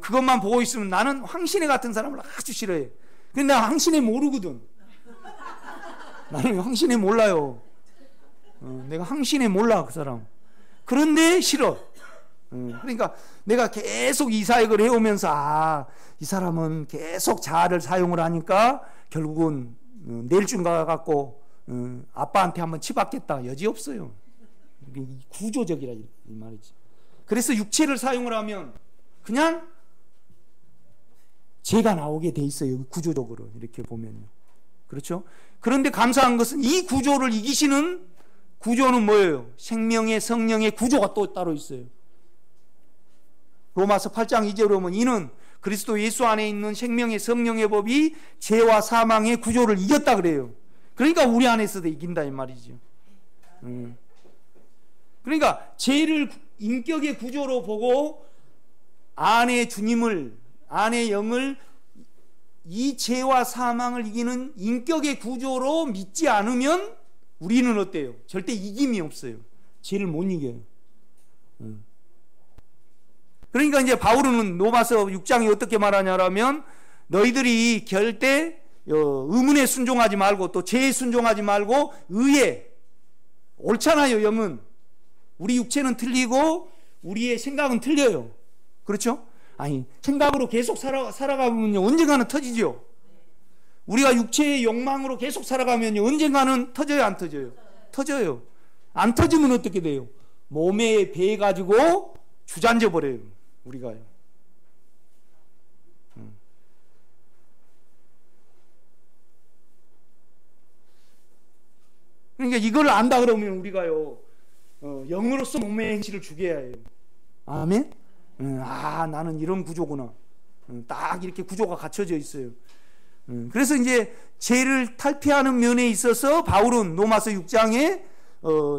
그것만 보고 있으면 나는 황신혜 같은 사람을 아주 싫어해. 근데 내가 황신혜 모르거든. 나는 황신혜 몰라요. 내가 황신혜 몰라, 그 사람. 그런데 싫어. 그러니까 내가 계속 이 사역을 해오면서 이 사람은 계속 자아를 사용을 하니까 결국은 내일쯤가 갖고 아빠한테 한번 치받겠다. 여지없어요. 구조적이라 이 말이지. 그래서 육체를 사용을 하면 그냥 죄가 나오게 돼 있어요. 구조적으로 이렇게 보면요. 그렇죠? 그런데 감사한 것은 이 구조를 이기시는 구조는 뭐예요? 생명의 성령의 구조가 또 따로 있어요. 로마서 8장 2절에 보면 이는 그리스도 예수 안에 있는 생명의 성령의 법이 죄와 사망의 구조를 이겼다 그래요. 그러니까 우리 안에서도 이긴다 이 말이죠. 그러니까 죄를 인격의 구조로 보고 안에 주님을, 안에 영을 이 죄와 사망을 이기는 인격의 구조로 믿지 않으면 우리는 어때요? 절대 이김이 없어요. 죄를 못 이겨요. 그러니까 이제 바울은 로마서 6장에 어떻게 말하냐라면 너희들이 절대 의문에 순종하지 말고 또 죄에 순종하지 말고 의에, 옳잖아요. 영은 우리 육체는 틀리고 우리의 생각은 틀려요. 그렇죠? 아니, 생각으로 계속 살아가면 언젠가는 터지죠. 우리가 육체의 욕망으로 계속 살아가면 언젠가는 터져요, 안 터져요? 터져요. 안 터지면 어떻게 돼요? 몸에 배 가지고 주저앉아 버려요, 우리가요. 그러니까 이걸 안다 그러면 우리가요, 영으로서 몸의 행실을 죽여야 해요. 아멘? 나는 이런 구조구나. 딱 이렇게 구조가 갖춰져 있어요. 그래서 이제 죄를 탈피하는 면에 있어서 바울은 로마서 6장에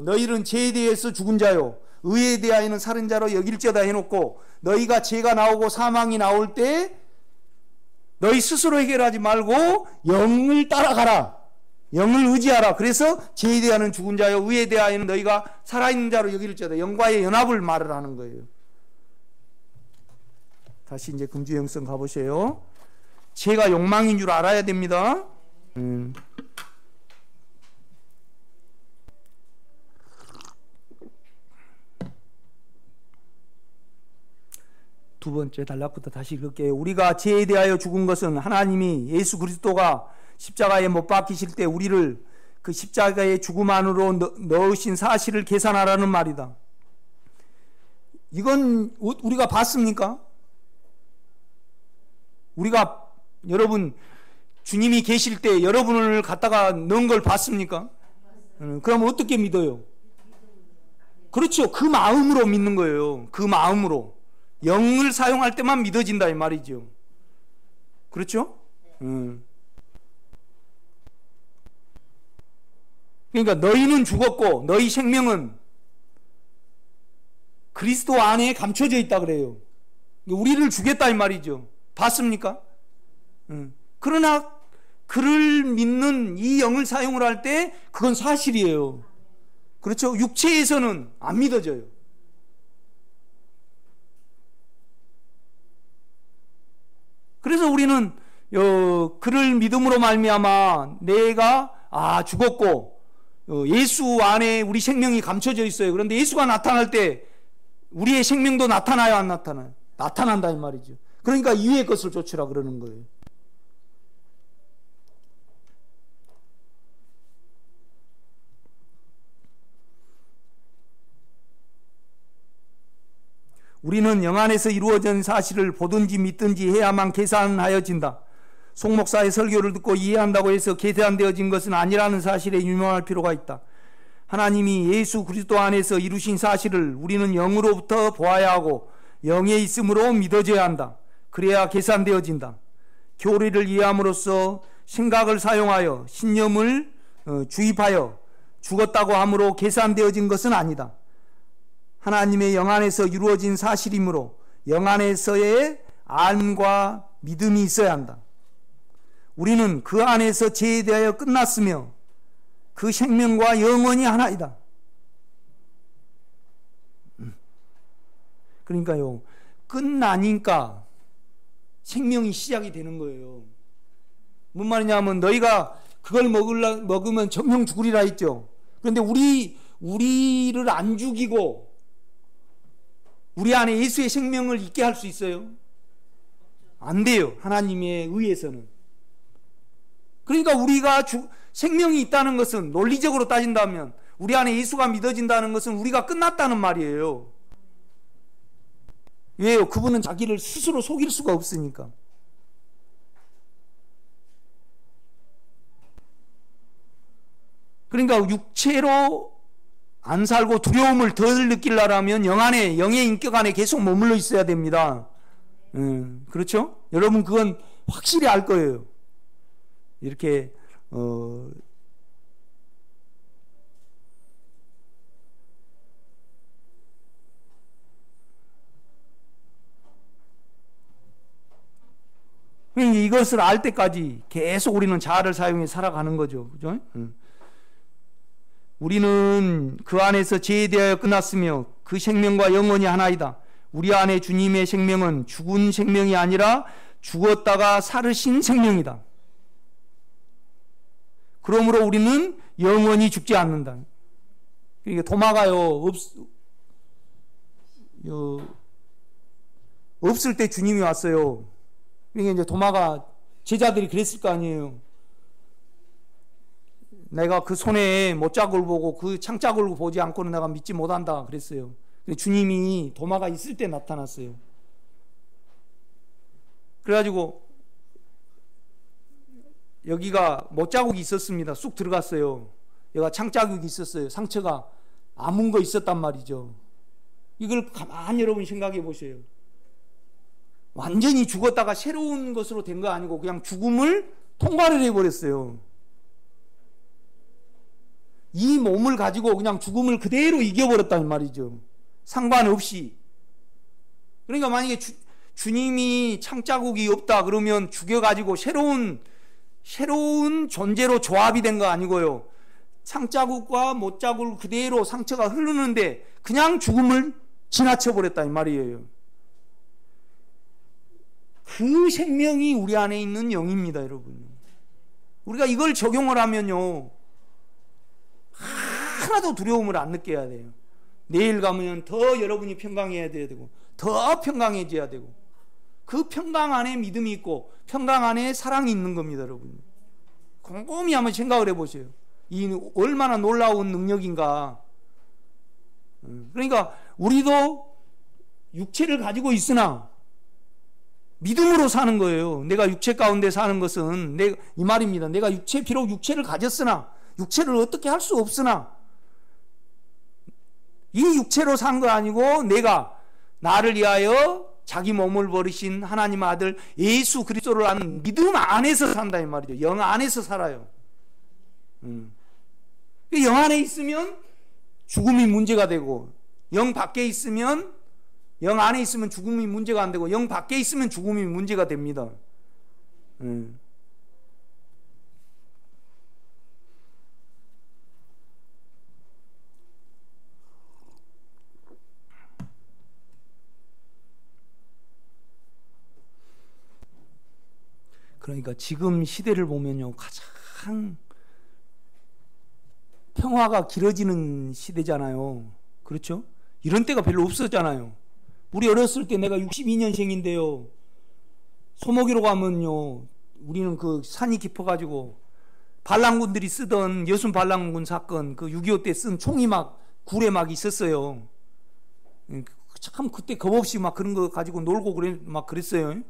너희는 죄에 대해서 죽은 자요 의에 대하여는 살인 자로 여길지어다 해놓고, 너희가 죄가 나오고 사망이 나올 때 너희 스스로 해결하지 말고 영을 따라가라. 영을 의지하라. 그래서 죄에 대하여는 죽은 자요 의에 대하여는 너희가 살아있는 자로 여길지어다. 영과의 연합을 말을 하는 거예요. 다시 이제 금주 영성 가보세요. 죄가 욕망인 줄 알아야 됩니다. 두 번째 단락부터 다시 읽을게요. 우리가 죄에 대하여 죽은 것은 하나님이 예수 그리스도가 십자가에 못 박히실 때 우리를 그 십자가의 죽음 안으로 넣으신 사실을 계산하라는 말이다. 이건 우리가 봤습니까? 우리가 여러분 주님이 계실 때 여러분을 갖다가 넣은 걸 봤습니까? 그럼 어떻게 믿어요? 그렇죠. 그 마음으로 믿는 거예요. 그 마음으로. 영을 사용할 때만 믿어진다 이 말이죠. 그렇죠? 그러니까 너희는 죽었고 너희 생명은 그리스도 안에 감춰져 있다 그래요. 우리를 죽였다 이 말이죠. 봤습니까? 그러나 그를 믿는 이 영을 사용을 할 때 그건 사실이에요. 그렇죠? 육체에서는 안 믿어져요. 그래서 우리는 그를 믿음으로 말미암아 내가 죽었고 예수 안에 우리 생명이 감춰져 있어요. 그런데 예수가 나타날 때 우리의 생명도 나타나요, 안 나타나요? 나타난다 이 말이죠. 그러니까 이외의 것을 쫓으라 그러는 거예요. 우리는 영 안에서 이루어진 사실을 보든지 믿든지 해야만 계산하여진다. 송 목사의 설교를 듣고 이해한다고 해서 계산되어진 것은 아니라는 사실에 유명할 필요가 있다. 하나님이 예수 그리스도 안에서 이루신 사실을 우리는 영으로부터 보아야 하고 영에 있음으로 믿어져야 한다. 그래야 계산되어진다. 교리를 이해함으로써 생각을 사용하여 신념을 주입하여 죽었다고 함으로 계산되어진 것은 아니다. 하나님의 영 안에서 이루어진 사실이므로 영 안에서의 안과 믿음이 있어야 한다. 우리는 그 안에서 제대하여 끝났으며 그 생명과 영원히 하나이다. 그러니까요, 끝나니까 생명이 시작이 되는 거예요. 뭔 말이냐면 너희가 그걸 먹으면 정령 죽으리라 했죠. 그런데 우리를 안 죽이고 우리 안에 예수의 생명을 있게 할 수 있어요? 안 돼요. 하나님에 의해서는. 그러니까 우리가 생명이 있다는 것은 논리적으로 따진다면 우리 안에 예수가 믿어진다는 것은 우리가 끝났다는 말이에요. 왜요? 그분은 자기를 스스로 속일 수가 없으니까. 그러니까 육체로 안 살고 두려움을 덜 느끼려면 영 안에, 영의 인격 안에 계속 머물러 있어야 됩니다. 그렇죠? 여러분 그건 확실히 알 거예요. 이렇게 이것을 알 때까지 계속 우리는 자아를 사용해 살아가는 거죠. 그죠? 우리는 그 안에서 제대하여 끝났으며 그 생명과 영원히 하나이다. 우리 안에 주님의 생명은 죽은 생명이 아니라 죽었다가 살으신 생명이다. 그러므로 우리는 영원히 죽지 않는다. 그러니까 도마가요, 없을 때 주님이 왔어요. 그러니까 이제 도마가 제자들이 그랬을 거 아니에요. 내가 그 손에 못자국을 보고 그 창자국을 보지 않고는 내가 믿지 못한다 그랬어요. 주님이 도마가 있을 때 나타났어요. 그래가지고 여기가 못자국이 있었습니다. 쑥 들어갔어요. 여기가 창자국이 있었어요. 상처가 아문 거 있었단 말이죠. 이걸 가만히 여러분 생각해 보세요. 완전히 죽었다가 새로운 것으로 된 거 아니고 그냥 죽음을 통과를 해버렸어요. 이 몸을 가지고 그냥 죽음을 그대로 이겨버렸단 말이죠. 상관없이. 그러니까 만약에 주님이 창자국이 없다 그러면 죽여가지고 새로운 존재로 조합이 된 거 아니고요. 창자국과 못자국을 그대로 상처가 흐르는데 그냥 죽음을 지나쳐버렸다 이 말이에요. 그 생명이 우리 안에 있는 영입니다, 여러분. 우리가 이걸 적용을 하면요, 하나도 두려움을 안 느껴야 돼요. 내일 가면 더 여러분이 평강해야 되고 더 평강해져야 되고 그 평강 안에 믿음이 있고 평강 안에 사랑이 있는 겁니다, 여러분. 곰곰이 한번 생각을 해보세요. 이 얼마나 놀라운 능력인가. 그러니까 우리도 육체를 가지고 있으나 믿음으로 사는 거예요. 내가 육체 가운데 사는 것은 이 말입니다. 내가 비록 육체를 가졌으나, 육체를 어떻게 할 수 없으나, 이 육체로 산 거 아니고 내가 나를 위하여 자기 몸을 버리신 하나님 아들 예수 그리스도를 아는 믿음 안에서 산다 이 말이죠. 영 안에서 살아요. 영 안에 있으면 죽음이 문제가 되고, 영 밖에 있으면, 영 안에 있으면 죽음이 문제가 안 되고, 영 밖에 있으면 죽음이 문제가 됩니다. 그러니까 지금 시대를 보면요, 가장 평화가 길어지는 시대잖아요. 그렇죠? 이런 때가 별로 없었잖아요. 우리 어렸을 때 내가 62년생인데요. 소모기로 가면요, 우리는 그 산이 깊어가지고 반란군들이 쓰던 여순 반란군 사건, 그 6.25 때 쓴 총이 막 굴에 막 있었어요. 참 그때 겁없이 막 그런 거 가지고 놀고 막 그랬어요.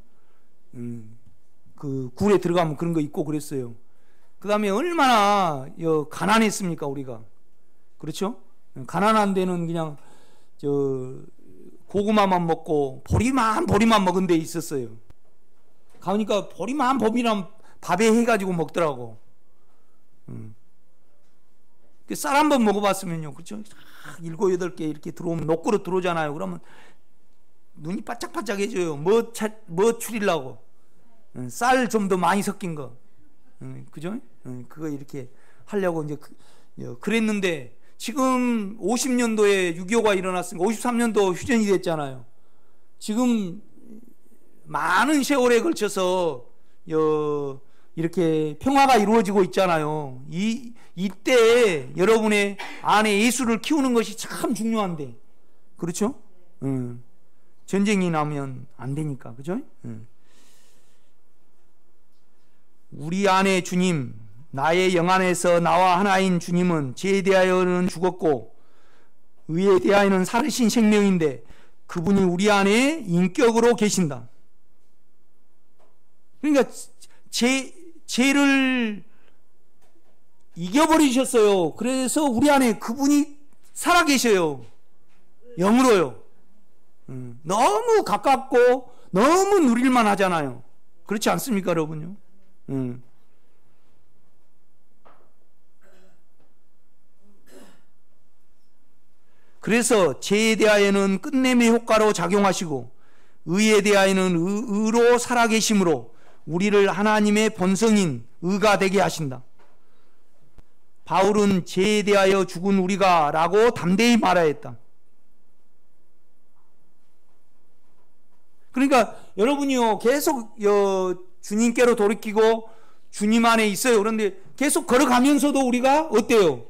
그 굴에 들어가면 그런 거 있고 그랬어요. 그 다음에 얼마나 가난했습니까, 우리가. 그렇죠? 가난한 데는 그냥 고구마만 먹고 보리만 먹은 데 있었어요. 가니까 보리만 밥에 해가지고 먹더라고. 쌀 한 번 먹어봤으면요, 그렇죠? 7, 8개 이렇게 들어오면 녹그릇 들어오잖아요. 그러면 눈이 바짝바짝해져요. 뭐 추리려고. 쌀 좀 더 많이 섞인 거. 그죠? 그거 이렇게 하려고 이제 그랬는데, 지금 50년도에 6.25가 일어났으니까 53년도 휴전이 됐잖아요. 지금 많은 세월에 걸쳐서 이렇게 평화가 이루어지고 있잖아요. 이때 여러분의 안에 예수를 키우는 것이 참 중요한데, 그렇죠? 전쟁이 나면 안 되니까, 그죠? 우리 안에 주님, 나의 영 안에서 나와 하나인 주님은 죄에 대하여는 죽었고 의에 대하여는 살으신 생명인데, 그분이 우리 안에 인격으로 계신다. 그러니까 죄를 이겨버리셨어요. 그래서 우리 안에 그분이 살아계셔요. 영으로요. 너무 가깝고 너무 누릴만 하잖아요. 그렇지 않습니까, 여러분요? 그래서 죄에 대하여는 끝냄의 효과로 작용하시고 의에 대하여는 의로 살아계심으로 우리를 하나님의 본성인 의가 되게 하신다. 바울은 죄에 대하여 죽은 우리가 라고 담대히 말하였다. 그러니까 여러분이요, 계속 주님께로 돌이키고 주님 안에 있어요. 그런데 계속 걸어가면서도 우리가 어때요?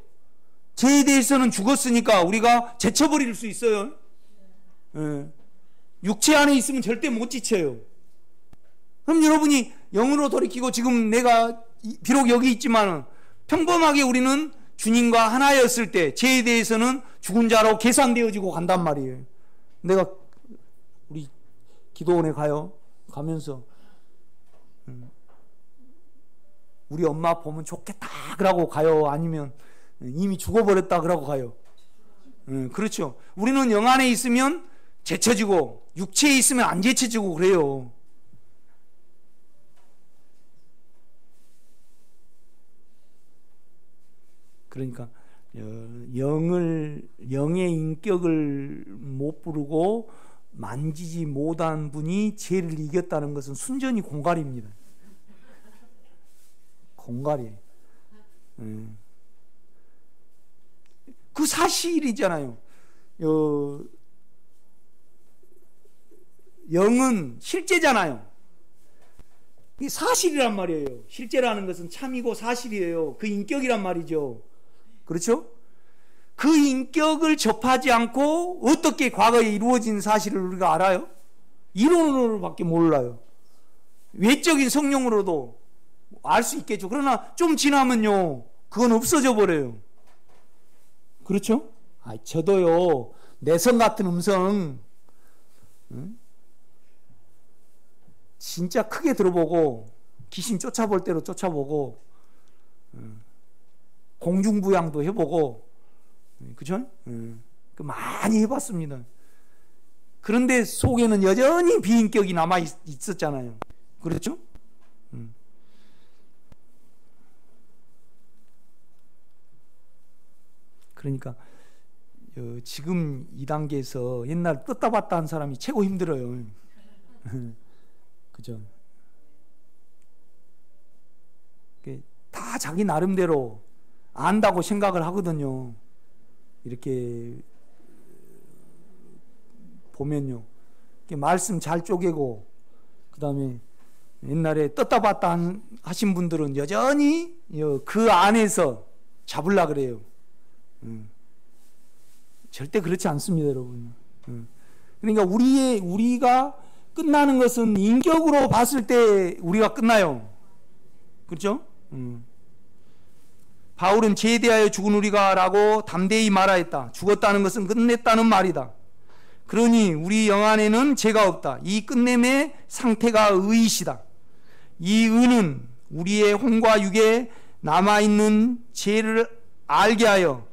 죄에 대해서는 죽었으니까 우리가 제쳐버릴 수 있어요. 육체 안에 있으면 절대 못 지쳐요. 그럼 여러분이 영으로 돌이키고, 지금 내가 비록 여기 있지만 평범하게 우리는 주님과 하나였을 때 죄에 대해서는 죽은 자로 계산되어지고 간단 말이에요. 내가 우리 기도원에 가면서 우리 엄마 보면 좋겠다 그러고 가요? 아니면 이미 죽어버렸다 그러고 가요? 그렇죠. 우리는 영 안에 있으면 제쳐지고 육체에 있으면 안 제쳐지고 그래요. 그러니까 영의 인격을 못 부르고 만지지 못한 분이 죄를 이겼다는 것은 순전히 공갈입니다. 공갈이. 그 사실이잖아요. 영은 실제잖아요. 이 사실이란 말이에요. 실제라는 것은 참이고 사실이에요. 그 인격이란 말이죠. 그렇죠? 그 인격을 접하지 않고 어떻게 과거에 이루어진 사실을 우리가 알아요? 이론으로밖에 몰라요. 외적인 성령으로도 알 수 있겠죠. 그러나 좀 지나면요, 그건 없어져 버려요. 그렇죠? 저도요, 내성 같은 음성, 진짜 크게 들어보고, 귀신 쫓아볼 대로 쫓아보고, 공중부양도 해보고, 그죠? 많이 해봤습니다. 그런데 속에는 여전히 비인격이 남아 있었잖아요. 그렇죠? 그러니까 지금 이 단계에서 옛날 떴다 봤다 한 사람이 최고 힘들어요. 그죠? 다 자기 나름대로 안다고 생각을 하거든요. 이렇게 보면요. 말씀 잘 쪼개고, 그 다음에 옛날에 떴다 봤다 하신 분들은 여전히 그 안에서 잡으려 그래요. 절대 그렇지 않습니다, 여러분. 그러니까 우리가 끝나는 것은 인격으로 봤을 때 우리가 끝나요. 그렇죠? 바울은 죄에 대하여 죽은 우리가 라고 담대히 말하였다. 죽었다는 것은 끝냈다는 말이다. 그러니 우리 영 안에는 죄가 없다. 이 끝냄의 상태가 의이시다. 이 의는 우리의 혼과 육에 남아있는 죄를 알게 하여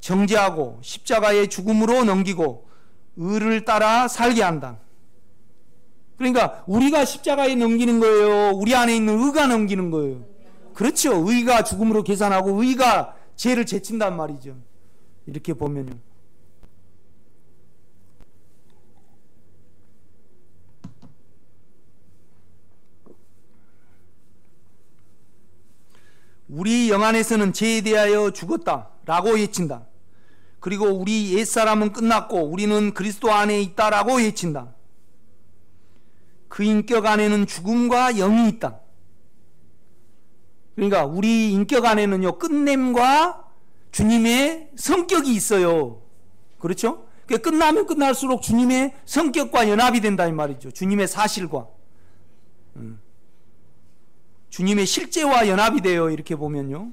정죄하고 십자가의 죽음으로 넘기고 의를 따라 살게 한다. 그러니까 우리가 십자가에 넘기는 거예요? 우리 안에 있는 의가 넘기는 거예요? 그렇죠. 의가 죽음으로 계산하고 의가 죄를 제친단 말이죠. 이렇게 보면요. 우리 영 안에서는 죄에 대하여 죽었다라고 외친다. 그리고 우리 옛사람은 끝났고 우리는 그리스도 안에 있다라고 외친다. 그 인격 안에는 죽음과 영이 있다. 그러니까 우리 인격 안에는요, 끝냄과 주님의 성격이 있어요. 그렇죠? 그러니까 끝나면 끝날수록 주님의 성격과 연합이 된다 이 말이죠. 주님의 사실과 주님의 실제와 연합이 돼요. 이렇게 보면요.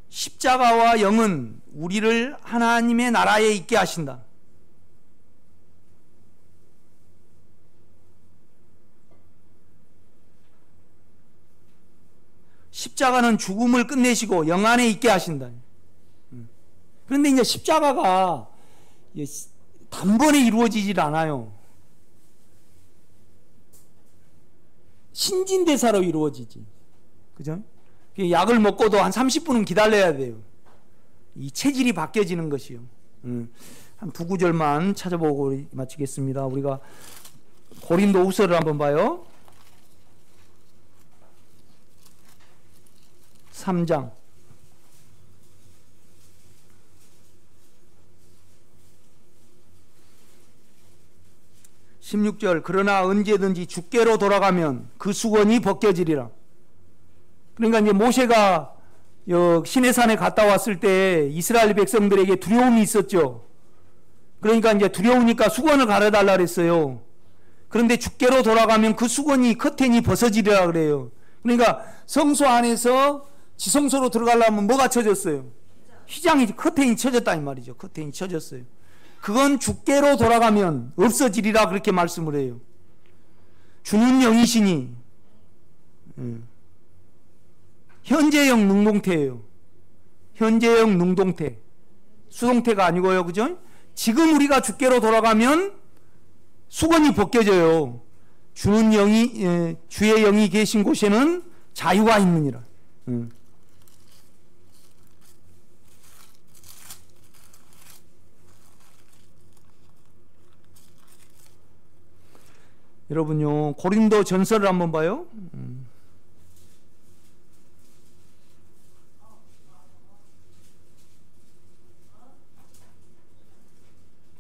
십자가와 영은 우리를 하나님의 나라에 있게 하신다. 십자가는 죽음을 끝내시고 영 안에 있게 하신다. 그런데 이제 십자가가 단번에 이루어지질 않아요. 신진대사로 이루어지지. 그죠? 약을 먹고도 한 30분은 기다려야 돼요. 이 체질이 바뀌어지는 것이요. 한 두 구절만 찾아보고 마치겠습니다. 우리가 고린도 후서를 한번 봐요. 3장 16절 그러나 언제든지 주께로 돌아가면 그 수건이 벗겨지리라. 그러니까 이제 모세가 시내산에 갔다 왔을 때 이스라엘 백성들에게 두려움이 있었죠. 그러니까 이제 두려우니까 수건을 가려달라 그랬어요. 그런데 주께로 돌아가면 그 수건이 커튼이 벗어지리라 그래요. 그러니까 성소 안에서 지성소로 들어가려면 뭐가 쳐졌어요? 휘장이 커튼이 쳐졌다 이 말이죠. 커튼이 쳐졌어요. 그건 주께로 돌아가면 없어지리라 그렇게 말씀을 해요. 주는 영이시니 현재형 능동태예요. 현재형 능동태. 수동태가 아니고요. 그죠? 지금 우리가 주께로 돌아가면 수건이 벗겨져요. 주는 영이 주의 영이 계신 곳에는 자유가 있느니라. 여러분요, 고린도 전서를 한번 봐요.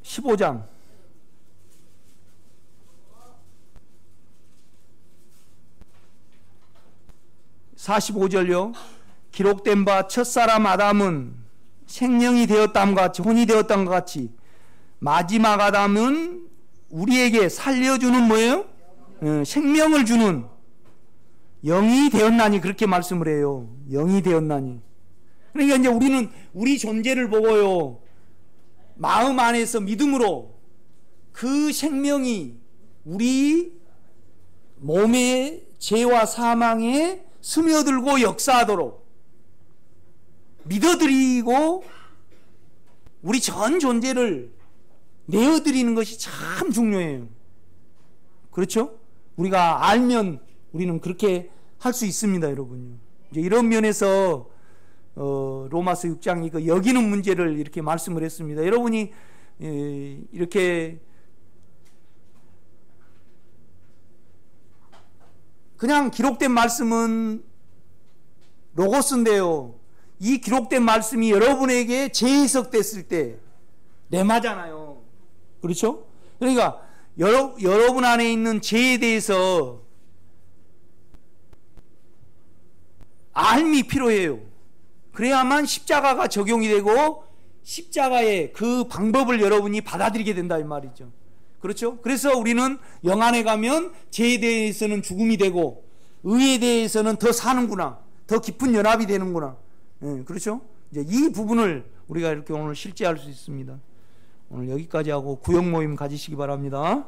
15장 45절요. 기록된 바 첫사람 아담은 생명이 되었다함과 같이 혼이 되었다함과 같이 마지막 아담은 우리에게 살려주는 뭐예요? 생명을 주는 영이 되었나니 그렇게 말씀을 해요. 영이 되었나니. 그러니까 이제 우리는 우리 존재를 보고요, 마음 안에서 믿음으로 그 생명이 우리 몸의 죄와 사망에 스며들고 역사하도록 믿어드리고 우리 전 존재를 내어드리는 것이 참 중요해요. 그렇죠? 우리가 알면 우리는 그렇게 할 수 있습니다, 여러분요. 이제 이런 면에서 로마서 6장이 그 여기는 문제를 이렇게 말씀을 했습니다. 여러분이 이렇게 그냥 기록된 말씀은 로고스인데요, 이 기록된 말씀이 여러분에게 재해석됐을 때 레마잖아요. 그렇죠? 그러니까 여러분 안에 있는 죄에 대해서 알미 필요해요. 그래야만 십자가가 적용이 되고 십자가의 그 방법을 여러분이 받아들이게 된다 이 말이죠. 그렇죠? 그래서 우리는 영 안에 가면 죄에 대해서는 죽음이 되고 의에 대해서는 더 사는구나, 더 깊은 연합이 되는구나. 그렇죠? 이제 이 부분을 우리가 이렇게 오늘 실제할 수 있습니다. 오늘 여기까지 하고 구역 모임 가지시기 바랍니다.